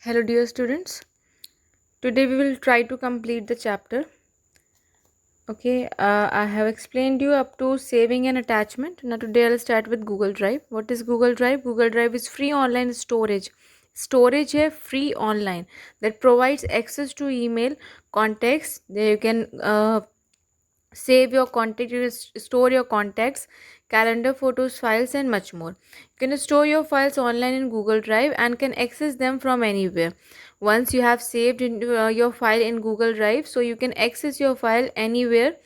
Hello, dear students. Today we will try to complete the chapter. Okay, I have explained you up to saving and attachment. Now, today I'll start with Google Drive. What is Google Drive? Google Drive is free online storage. Storage है free online that provides access to email, contacts. There you can save your contact, you can store your contacts, calendar, photos, files, and much more. You can store your files online in Google Drive and can access them from anywhere. Once you have saved your file in Google Drive, so you can access your file anywhere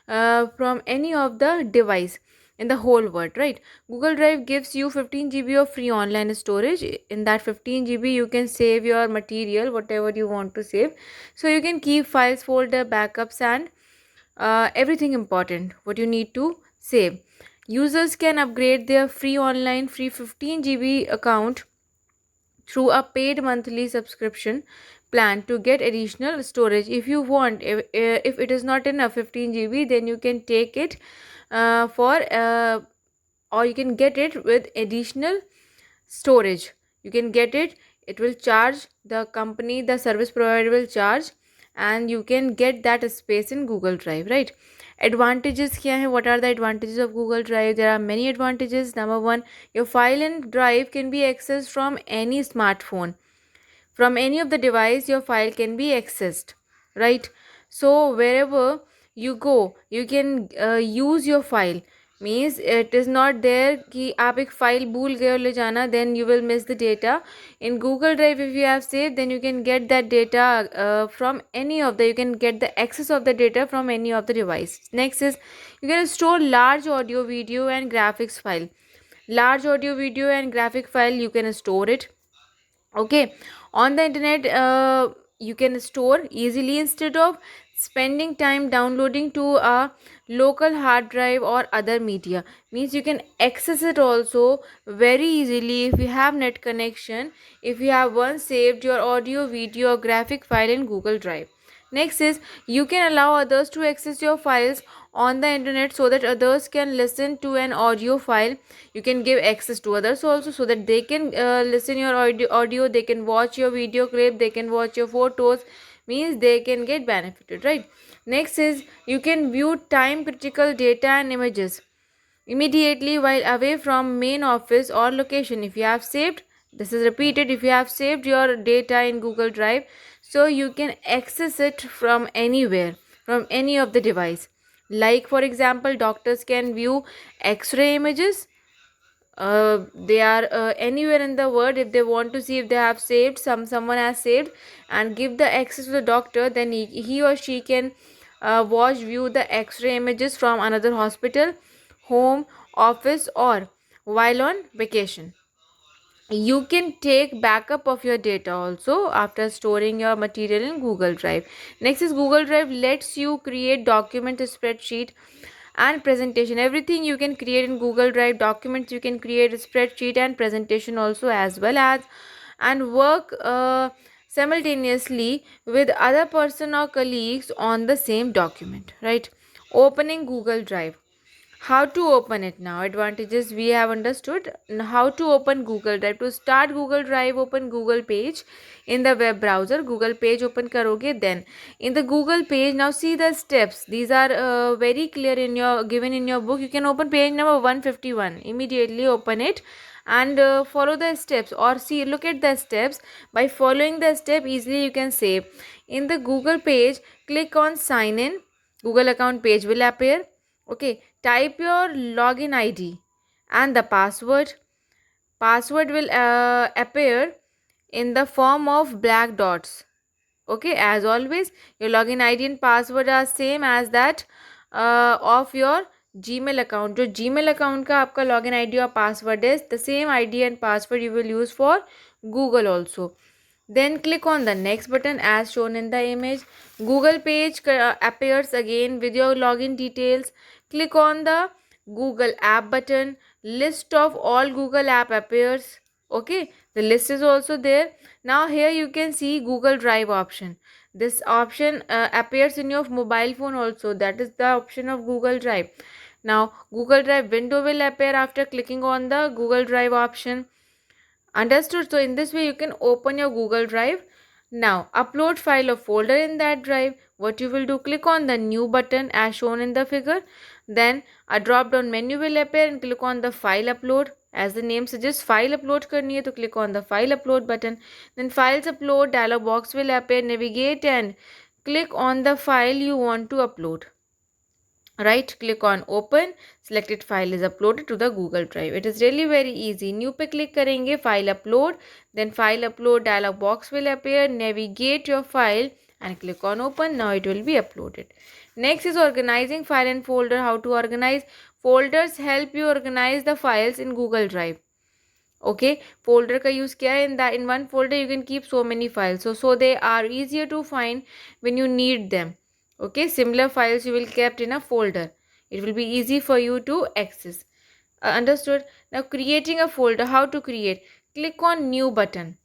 from any of the device in the whole world, right? Google Drive gives you 15 GB of free online storage. In that 15 GB you can save your material, whatever you want to save. So you can keep files, folder, backups, and everything important what you need to save. Users can upgrade their free 15 GB account through a paid monthly subscription plan to get additional storage. If you want, if it is not enough 15 GB, then you can take it for or you can get it with additional storage. You can get it, it will charge, the company, the service provider will charge, and you can get that space in Google Drive, right? Advantages kya hai? What are the advantages of Google Drive? There are many advantages. Number one, your file and drive can be accessed from any smartphone. From any of the device your file can be accessed, right? So wherever you go you can use your file. Means it is not there कि आप एक file भूल गए हो ले जाना, then you will miss the data. In Google Drive, if you have saved, then you can get that data from any of the, you can get the access of the data from any of the device. Next is you can store large audio, video, and graphics file. Large audio, video, and graphic file you can store it. Okay, on the internet you can store easily instead of spending time downloading to a local hard drive or other media. Means you can access it also very easily if you have net connection, if you have once saved your audio, video, or graphic file in Google Drive. Next is you can allow others to access your files on the internet so that others can listen to an audio file. You can give access to others also so that they can listen your audio, they can watch your video clip, they can watch your photos. Means they can get benefited, right? Next is you can view time critical data and images immediately while away from main office or location. If you have saved, this is repeated, if you have saved your data in Google Drive, so you can access it from anywhere, from any of the device. Like for example, doctors can view x-ray images. They are anywhere in the world. If they want to see if they have saved, someone has saved and give the access to the doctor, then he or she can watch, view the x-ray images from another hospital, home, office, or while on vacation. You can take backup of your data also after storing your material in Google Drive. Next is Google Drive lets you create document, spreadsheet, and presentation. Everything you can create in Google Drive. Documents you can create, a spreadsheet, and presentation also, as well as, and work simultaneously with other person or colleagues on the same document, right? Opening Google Drive. How to open it now? Advantages we have understood. Now how to open Google Drive? To start Google Drive, open Google page in the web browser. Google page open karoge, then in the Google page, now see the steps. These are very clear in your, given in your book. You can open page number 151. Immediately open it and follow the steps, or see, look at the steps. By following the step, easily you can save. In the Google page, click on sign in. Google account page will appear. Okay, type your login ID and the password. Password will appear in the form of black dots. Okay, as always, your login ID and password are same as that of your Gmail account. जो Gmail account का आपका login ID और password is the same ID and password you will use for Google also. Then click on the next button as shown in the image. Google page appears again with your login details. Click on the Google app button. List of all Google app appears. Okay, the list is also there. Now here you can see Google Drive option. This option appears in your mobile phone also. That is the option of Google Drive. Now Google Drive window will appear after clicking on the Google Drive option. Understood? So in this way you can open your Google Drive. Now upload file or folder in that drive. What you will do, click on the new button as shown in the figure. Then a drop down menu will appear and click on the file upload. As the name suggests, file upload करनी है तो click on the file upload button. Then files upload dialog box will appear. Navigate and click on the file you want to upload. Right, click on open. Selected file is uploaded to the Google Drive. It is really very easy. New पे click करेंगे, file upload. Then file upload dialog box will appear. Navigate your file and click on open. Now it will be uploaded. Next is organizing file and folder. How to organize? Folders help you organize the files in Google Drive. Okay, folder का use किया है. In one folder you can keep so many files, so they are easier to find when you need them. Okay, similar files you will kept in a folder. It will be easy for you to access. Understood? Now creating a folder. How to create? Click on new button.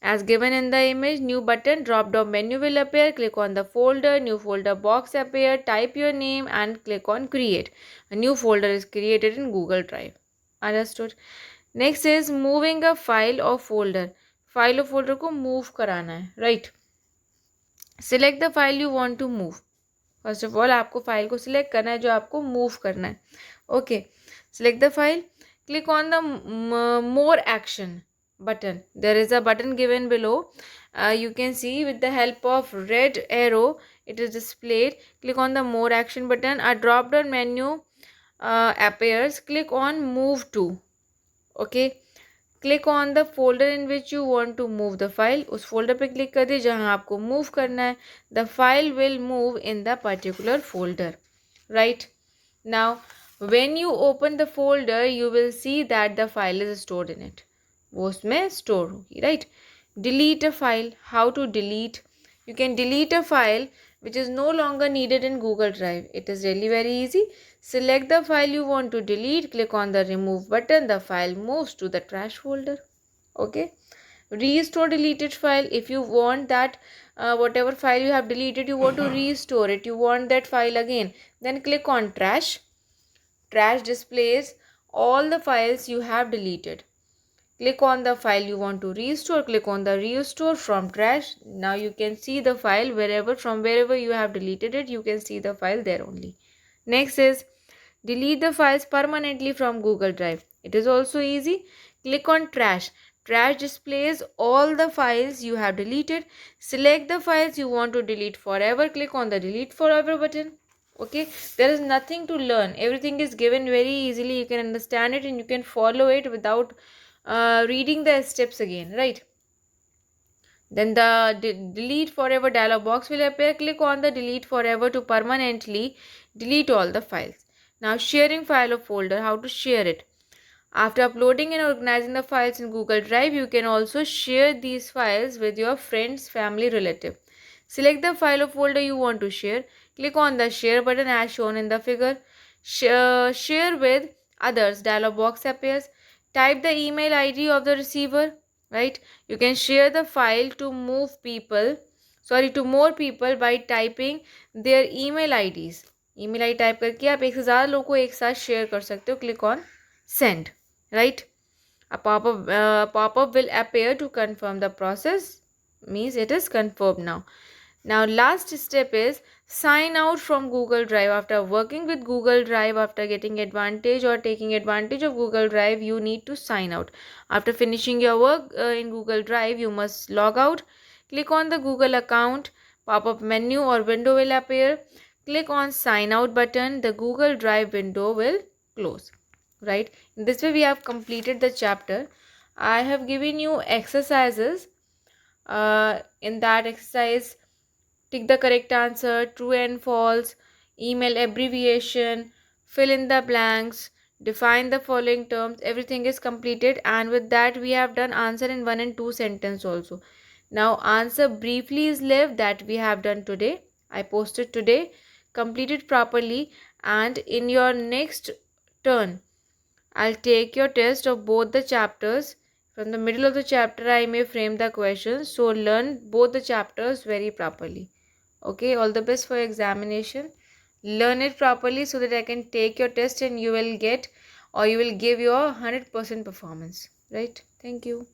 As given in the image, new button, drop down menu will appear. Click on the folder, new folder box appear. Type your name and click on create. A new folder is created in Google Drive. Understood? Next is moving a file or folder. File or folder को move कराना है. Right? Select the file you want to move. First of all आपको file को select करना है जो आपको move करना है. Okay, select the file. Click on the more action button. There is a button given below. You can see with the help of red arrow it is displayed. Click on the more action button. A drop down menu appears. Click on move to. Okay, click on the folder in which you want to move the file. उस folder पे click कर दिए जहाँ आपको move करना है. The file will move in the particular folder. Right? Now when you open the folder you will see that the file is stored in it. वो उसमें store होगी. Right? Delete a file. How to delete? You can delete a file which is no longer needed in Google Drive. It is really very easy. Select the file you want to delete. Click on the remove button. The file moves to the trash folder. Okay. Restore deleted file. If you want that whatever file you have deleted, you want to restore it. You want that file again. Then click on trash. Trash displays all the files you have deleted. Click on the file you want to restore. Click on the restore from trash. Now you can see the file from wherever you have deleted it. You can see the file there only. Next is delete the files permanently from Google Drive. It is also easy. Click on trash. Trash displays all the files you have deleted. Select the files you want to delete forever. Click on the delete forever button. Okay, there is nothing to learn. Everything is given very easily. You can understand it and you can follow it without reading the steps again. Right? Then the delete forever dialog box will appear. Click on the delete forever to permanently delete all the files. Now sharing file or folder. How to share it? After uploading and organizing the files in Google Drive, you can also share these files with your friends, family, relative. Select the file or folder you want to share. Click on the share button as shown in the figure. Share with others dialog box appears. Type the email ID of the receiver. Right? You can share the file to more people by typing their email IDs. email ID type करके आप एक से ज़्यादा लोगों को एक साथ share कर सकते हो. Click on send. Right? A pop-up will appear to confirm the process. Means it is confirmed now. Now last step is sign out from Google Drive. After working with Google Drive, after getting advantage or taking advantage of Google Drive, you need to sign out. After finishing your work in Google Drive, you must log out. Click on the Google account. Pop-up menu or window will appear. Click on sign out button. The Google Drive window will close. Right? In this way we have completed the chapter. I have given you exercises. In that exercise, tick the correct answer, true and false, email abbreviation, fill in the blanks, define the following terms. Everything is completed, and with that we have done answer in 1 and 2 sentence also. Now answer briefly is left that we have done today. I posted today. Complete it properly, and in your next turn I'll take your test of both the chapters. From the middle of the chapter I may frame the questions, so learn both the chapters very properly. Okay, all the best for your examination. Learn it properly so that I can take your test and you will get or you will give your 100% performance. Right? Thank you.